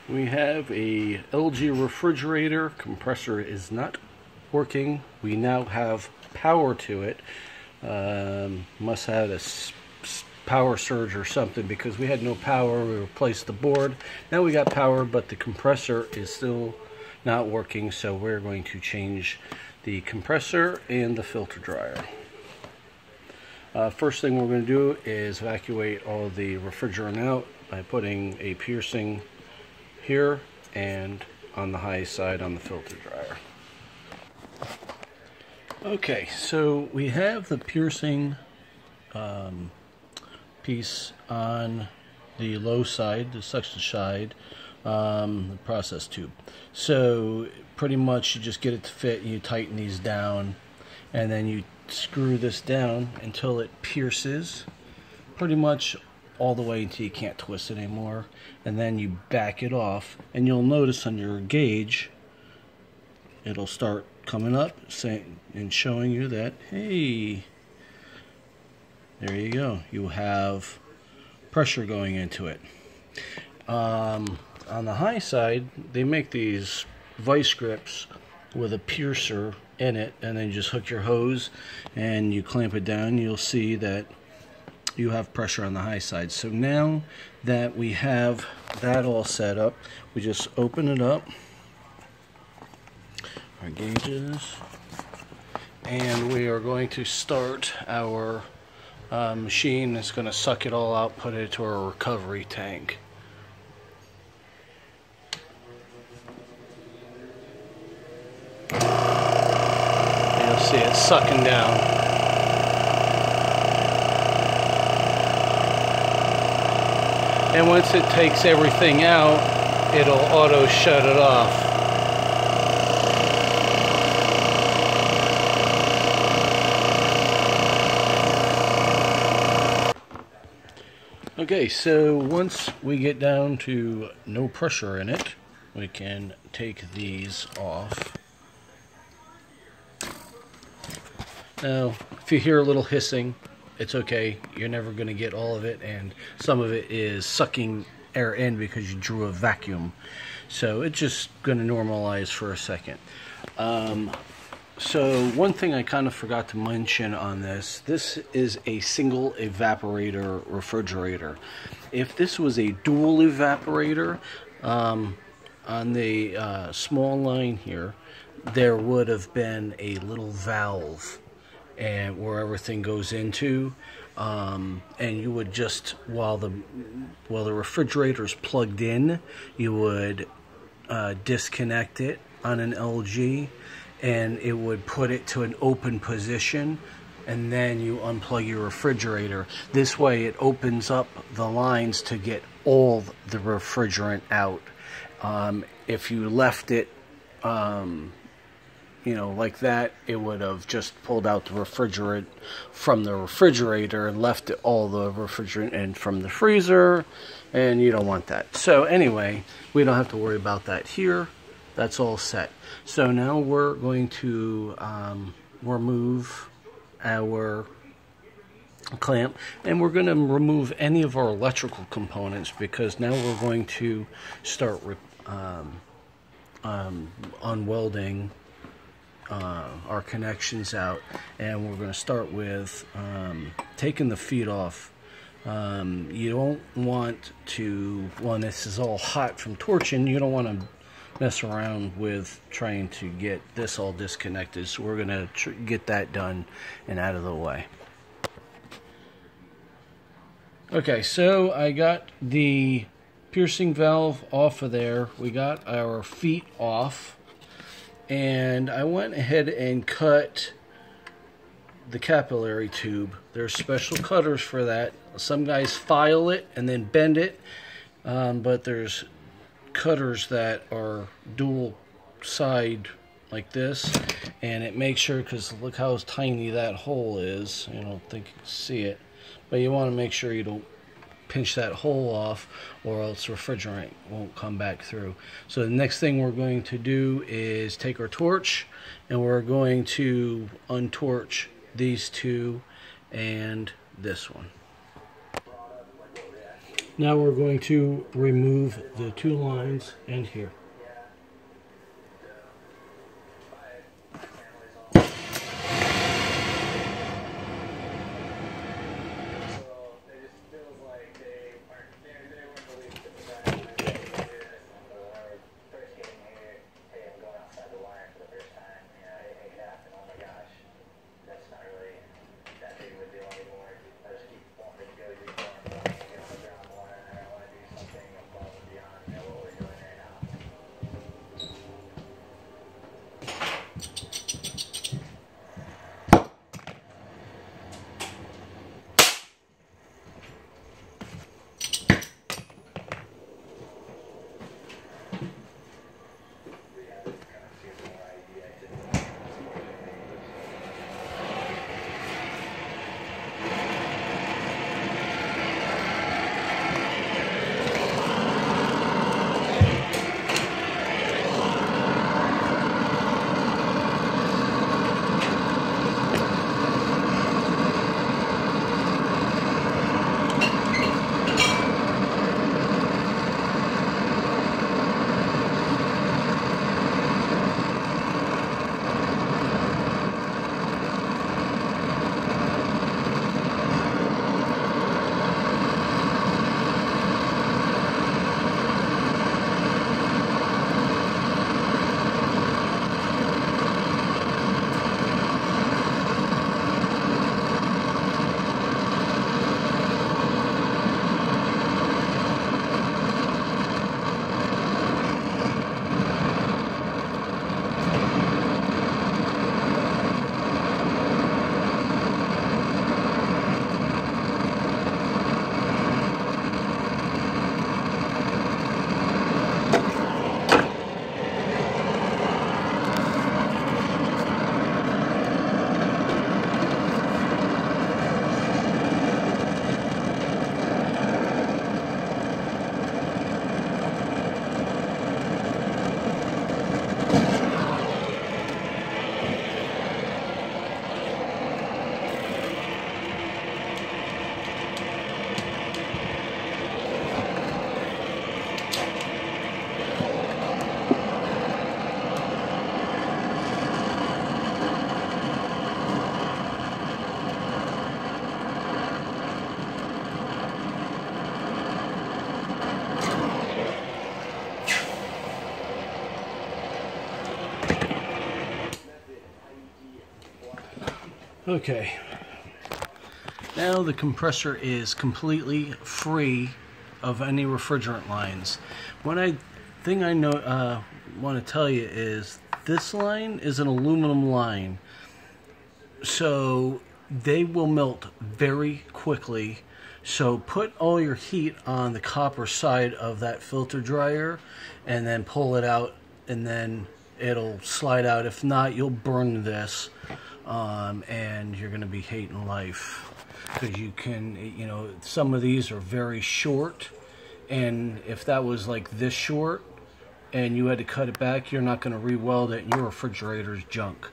We have a LG refrigerator. Compressor is not working. We now have power to it. Must have had a power surge or something because we had no power. We replaced the board. Now we got power, but the compressor is still not working, so we're going to change the compressor and the filter dryer. First thing we're going to do is evacuate all the refrigerant out by putting a piercing here and on the high side on the filter dryer. Okay, so we have the piercing piece on the low side, the suction side, the process tube. So pretty much you just get it to fit, you tighten these down, and then you screw this down until it pierces pretty much all the way until you can't twist it anymore, and then you back it off, and you'll notice on your gauge it'll start coming up saying and showing you that, hey, there you go, you have pressure going into it. On the high side, they make these vice grips with a piercer in it, and then you just hook your hose and you clamp it down. You'll see that you have pressure on the high side. So now that we have that all set up, we just open it up, our gauges, and we are going to start our machine. It's going to suck it all out, put it into our recovery tank. And you'll see it sucking down. And once it takes everything out, it'll auto shut it off. Okay, so once we get down to no pressure in it, we can take these off. Now, if you hear a little hissing, it's okay. You're never going to get all of it, and some of it is sucking air in because you drew a vacuum. So it's just going to normalize for a second. So one thing I kind of forgot to mention on this is a single evaporator refrigerator. If this was a dual evaporator, on the small line here, there would have been a little valve and where everything goes into, and you would just, while the refrigerator is plugged in, you would disconnect it on an LG, and it would put it to an open position, and then you unplug your refrigerator. This way it opens up the lines to get all the refrigerant out. If you left it you know, like that, it would have just pulled out the refrigerant from the refrigerator and left it, all the refrigerant in from the freezer, and you don't want that. So anyway, we don't have to worry about that here. That's all set. So now we're going to remove our clamp, and we're going to remove any of our electrical components, because now we're going to start unwelding our connections out, and we're going to start with taking the feet off. You don't want to, when this is all hot from torching, you don't want to mess around with trying to get this all disconnected, so we're going to get that done and out of the way. Okay, so I got the piercing valve off of there. We got our feet off, and I went ahead and cut the capillary tube. There's special cutters for that. Some guys file it and then bend it, but there's cutters that are dual side like this, and it makes sure, because look how tiny that hole is. I don't think you can see it, but you want to make sure you don't pinch that hole off, or else refrigerant won't come back through. So the next thing we're going to do is take our torch, and we're going to untorch these two and this one. Now we're going to remove the two lines and here. Okay, now the compressor is completely free of any refrigerant lines. One thing I want to tell you is this line is an aluminum line, so they will melt very quickly. So put all your heat on the copper side of that filter dryer and then pull it out, and then it'll slide out. If not, you'll burn this. And you're going to be hating life, because you can, you know, some of these are very short, and if that was like this short and you had to cut it back, you're not going to re-weld it, and your refrigerator's junk.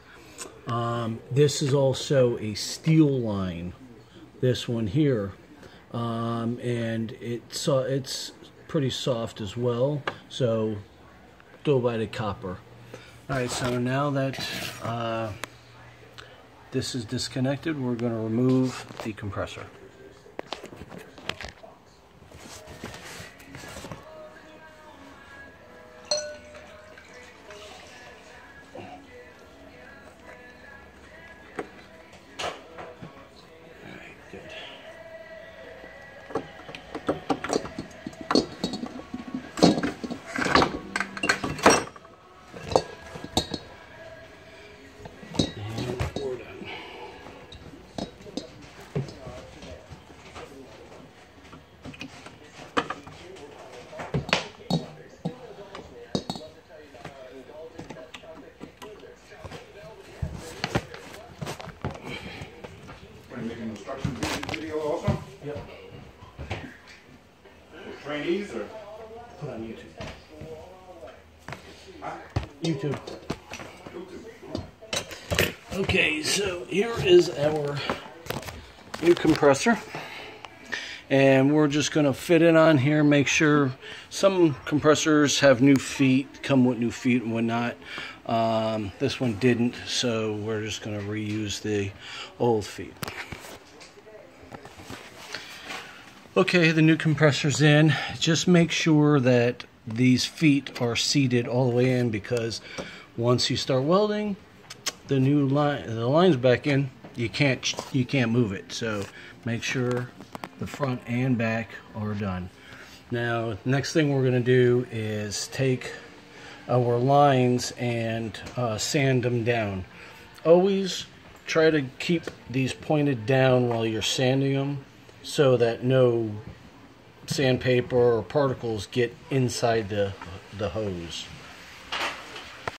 This is also a steel line, this one here, and it's pretty soft as well, so go by the copper. Alright, so now that this is disconnected, we're going to remove the compressor. Video also? Yep. Trainees or? Put on YouTube. Huh? YouTube. YouTube. Okay, so here is our new compressor. and we're just going to fit it on here. Make sure some compressors have new feet, come with new feet and whatnot. This one didn't, so we're just going to reuse the old feet. Okay, the new compressor's in. Just make sure that these feet are seated all the way in, because once you start welding, the line's back in. You can't move it. So make sure the front and back are done. Now, next thing we're going to do is take our lines and sand them down. Always try to keep these pointed down while you're sanding them, so that no sandpaper or particles get inside the hose.